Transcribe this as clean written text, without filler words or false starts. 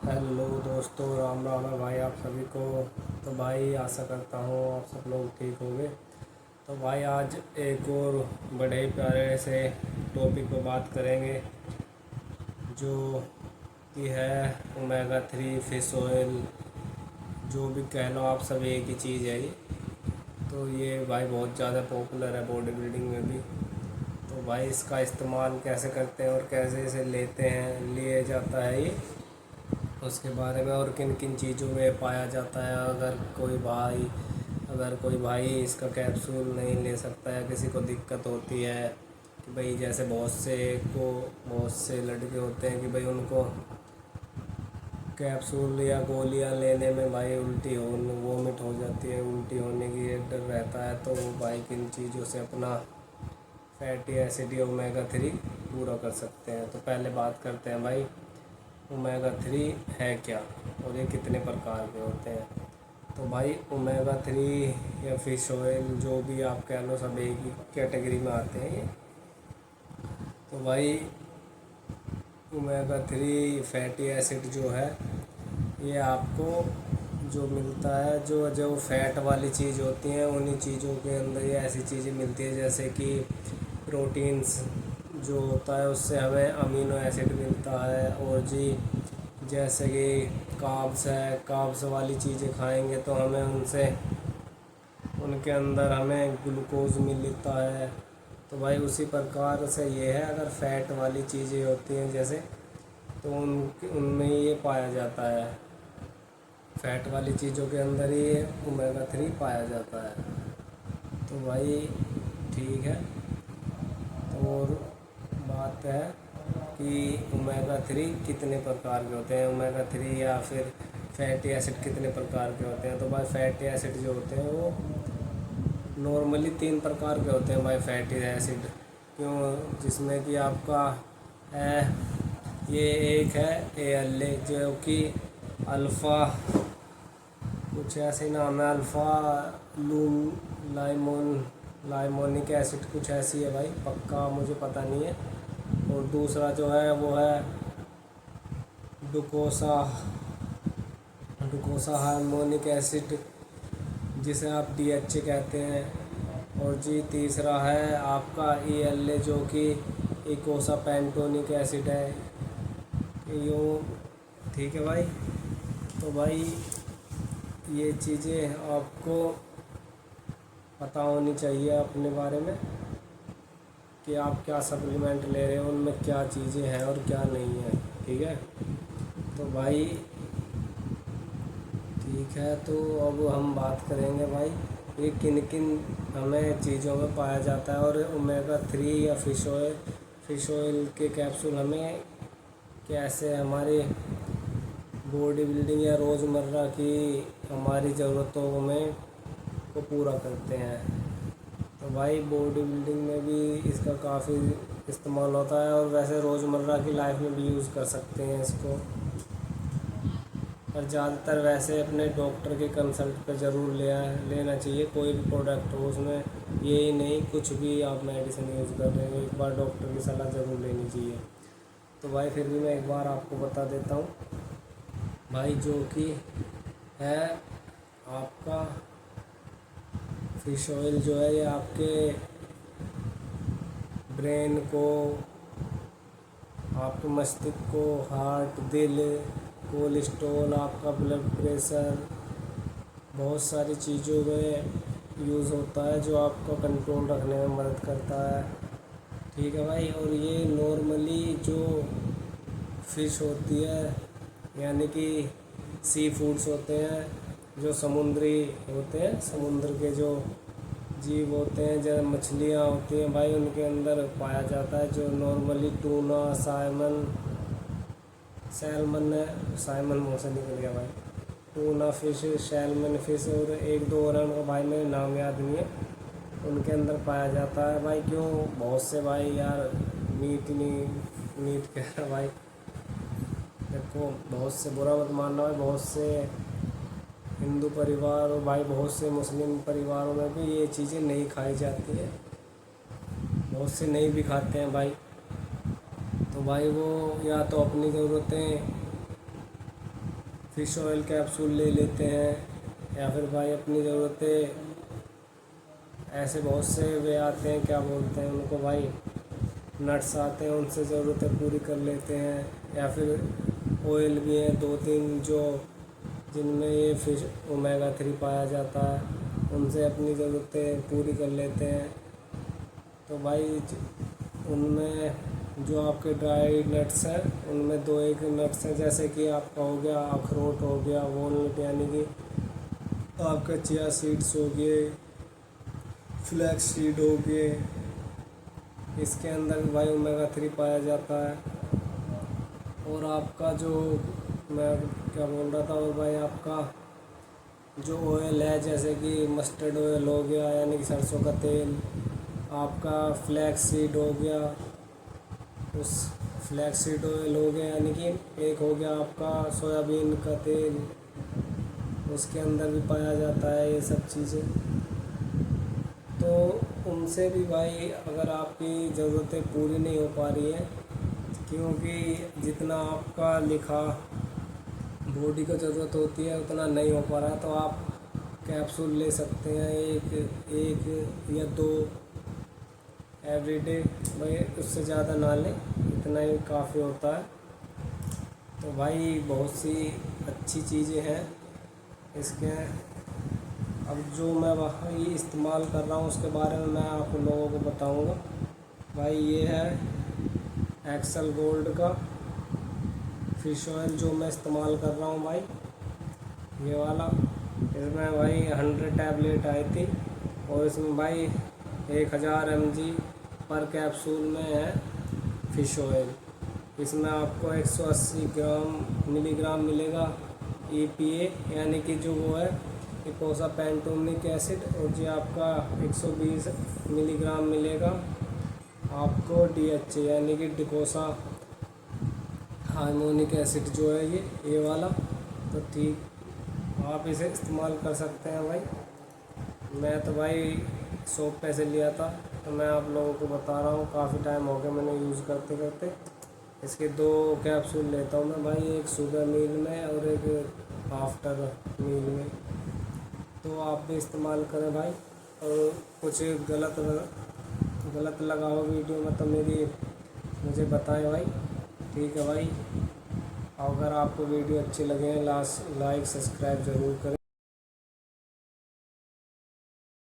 Hello दोस्तों, राम राम है भाई आप सभी को। तो भाई आशा करता हूँ आप सब लोग ठीक होंगे। तो भाई आज एक और बड़े ही प्यारे से टॉपिक पर बात करेंगे जो कि है ओमेगा 3 फिश ऑयल। जो भी कह लो आप, सब एक ही चीज़ है ये। तो ये भाई बहुत ज़्यादा पॉपुलर है बॉडी बिल्डिंग में भी। तो भाई इसका इस्तेमाल कैसे करते हैं और कैसे इसे लेते हैं, लिए जाता है ये, उसके बारे में, और किन किन चीज़ों में पाया जाता है। अगर कोई भाई इसका कैप्सूल नहीं ले सकता है, किसी को दिक्कत होती है कि भाई जैसे बहुत से लड़के होते हैं कि भाई उनको कैप्सूल या गोलियां लेने में भाई वोमिट हो जाती है, उल्टी होने की एक डर रहता है। तो वो भाई किन चीज़ों से अपना फैटी एसिड या ओमेगा 3 पूरा कर सकते हैं। तो पहले बात करते हैं भाई ओमेगा 3 है क्या और ये कितने प्रकार के होते हैं। तो भाई ओमेगा 3 या फिश ऑयल जो भी आप कह लो, सब एक ही कैटेगरी में आते हैं ये। तो भाई ओमेगा 3 फैटी एसिड जो है ये आपको जो मिलता है, जो जो फैट वाली चीज़ होती हैं उन्हीं चीज़ों के अंदर ये ऐसी चीज़ें मिलती है जैसे कि प्रोटीन्स जो होता है उससे हमें अमीनो एसिड मिलता है। और जी जैसे कि काब्स वाली चीज़ें खाएंगे तो हमें उनके अंदर हमें ग्लूकोज मिलता है। तो भाई उसी प्रकार से ये है, अगर फैट वाली चीज़ें होती हैं जैसे, तो उनमें ये पाया जाता है। फैट वाली चीज़ों के अंदर ही ओमेगा 3 पाया जाता है। तो भाई ठीक है। तो और बात है कि ओमेगा 3 कितने प्रकार के होते हैं, ओमेगा 3 या फिर फैटी एसिड कितने प्रकार के होते हैं। तो भाई फैटी एसिड जो होते हैं वो नॉर्मली 3 प्रकार के होते हैं भाई फैटी एसिड। क्यों, जिसमें कि आपका है, ये एक है ALA जो कि अल्फ़ा कुछ ऐसे नाम है, अल्फ़ा लाइमोनिक एसिड कुछ ऐसी है भाई, पक्का मुझे पता नहीं है। और दूसरा जो है वो है डुकोसा डुकोसा हार्मोनिक एसिड जिसे आप DHA कहते हैं। और जी तीसरा है आपका ELA जो कि इकोसा पेंटोनिक एसिड है। यूँ ठीक है भाई। तो भाई ये चीज़ें आपको पता होनी चाहिए अपने बारे में कि आप क्या सप्लीमेंट ले रहे हो, उनमें क्या चीज़ें हैं और क्या नहीं है। ठीक है। तो भाई ठीक है, तो अब हम बात करेंगे भाई ये किन किन हमें चीज़ों में पाया जाता है। और ओमेगा 3 या फिश ऑयल के कैप्सूल हमें कैसे हमारी बॉडी बिल्डिंग या रोज़मर्रा की हमारी ज़रूरतों में को पूरा करते हैं। तो भाई बॉडी बिल्डिंग में भी इसका काफ़ी इस्तेमाल होता है, और वैसे रोज़मर्रा की लाइफ में भी यूज़ कर सकते हैं इसको। पर ज़्यादातर वैसे अपने डॉक्टर के कंसल्ट पे ज़रूर लेना चाहिए। कोई भी प्रोडक्ट हो उसमें ये ही नहीं कुछ भी आप मेडिसिन यूज़ कर रहे हैं, एक बार डॉक्टर की सलाह ज़रूर लेनी चाहिए। तो भाई फिर भी मैं एक बार आपको बता देता हूँ भाई, जो कि है आपका फिश ऑयल जो है ये आपके ब्रेन को, आपके मस्तिष्क को, हार्ट, दिल, कोलेस्ट्रॉल, आपका ब्लड प्रेशर, बहुत सारी चीज़ों में यूज़ होता है जो आपको कंट्रोल रखने में मदद करता है। ठीक है भाई। और ये नॉर्मली जो फ़िश होती है, यानी कि सी फूड्स होते हैं, जो समुद्री होते हैं, समुद्र के जो जीव होते हैं, जैसे मछलियाँ होती हैं भाई, उनके अंदर पाया जाता है। जो नॉर्मली टूना, साइमन मुँह से निकल गया भाई, टूना फिश, सैल्मन फिश, और एक दो और उनका भाई मेरे नाम याद नहीं है, उनके अंदर पाया जाता है भाई। क्यों, बहुत से भाई यार मीट कह रहा भाई, देखो बहुत से, बुरा मत मानना भाई, बहुत से हिंदू परिवार और भाई बहुत से मुस्लिम परिवारों में भी ये चीज़ें नहीं खाई जाती है, बहुत से नहीं भी खाते हैं भाई। तो भाई वो या तो अपनी ज़रूरतें फ़िश ऑयल कैप्सूल ले लेते हैं, या फिर भाई अपनी ज़रूरतें ऐसे बहुत से वे आते हैं, क्या बोलते हैं उनको भाई, नट्स आते हैं, उनसे ज़रूरतें पूरी कर लेते हैं। या फिर ऑयल भी हैं 2-3 जो जिनमें ये फिश ओमेगा 3 पाया जाता है, उनसे अपनी ज़रूरतें पूरी कर लेते हैं। तो भाई उनमें जो आपके ड्राई नट्स हैं उनमें 2-1 नट्स हैं, जैसे कि आपका हो गया अखरोट हो गया, वॉलनट यानी कि आपका चिया सीड्स हो गए, फ्लैक्स सीड हो गए, इसके अंदर भी भाई ओमेगा 3 पाया जाता है। और आपका जो मैं क्या बोल रहा था, और भाई आपका जो ऑयल है जैसे कि मस्टर्ड ऑयल हो गया यानी कि सरसों का तेल, आपका फ्लैक्स सीड हो गया, उस फ्लैक्स सीड ऑयल हो गया यानी कि एक हो गया आपका सोयाबीन का तेल, उसके अंदर भी पाया जाता है ये सब चीज़ें। तो उनसे भी भाई अगर आपकी ज़रूरतें पूरी नहीं हो पा रही हैं, क्योंकि जितना आपका लिखा बॉडी को ज़रूरत होती है उतना नहीं हो पा रहा है, तो आप कैप्सूल ले सकते हैं, एक या 2 एवरीडे, भाई उससे ज़्यादा ना लें, इतना ही काफ़ी होता है। तो भाई बहुत सी अच्छी चीज़ें हैं इसके। अब जो मैं वही इस्तेमाल कर रहा हूँ उसके बारे में मैं आप लोगों को बताऊँगा। भाई ये है एक्सेल गोल्ड का फ़िश ऑयल जो मैं इस्तेमाल कर रहा हूँ भाई, ये वाला। इसमें भाई 100 टैबलेट आई थी, और इसमें भाई 1000 mg पर कैप्सूल में है फ़िश ऑयल। इसमें आपको 180 मिलीग्राम मिलेगा EPA यानी कि जो वो है इपोसापेंटोनिक एसिड, और जो आपका 120 मिलीग्राम मिलेगा आपको DHA यानी कि डिकोसा हार्मोनिक एसिड जो है ये वाला। तो ठीक आप इसे इस्तेमाल कर सकते हैं भाई। मैं तो भाई शॉप पे से लिया था, तो मैं आप लोगों को बता रहा हूँ, काफ़ी टाइम हो गया मैंने यूज़ करते करते। इसके 2 कैप्सूल लेता हूँ मैं भाई, एक सुबह मील में और एक आफ्टर मील में। तो आप भी इस्तेमाल करें भाई, और कुछ गलत लगा हो वीडियो में तो मुझे बताएं भाई, ठीक है भाई। अगर आपको वीडियो अच्छी लगे लाइक सब्सक्राइब ज़रूर करें।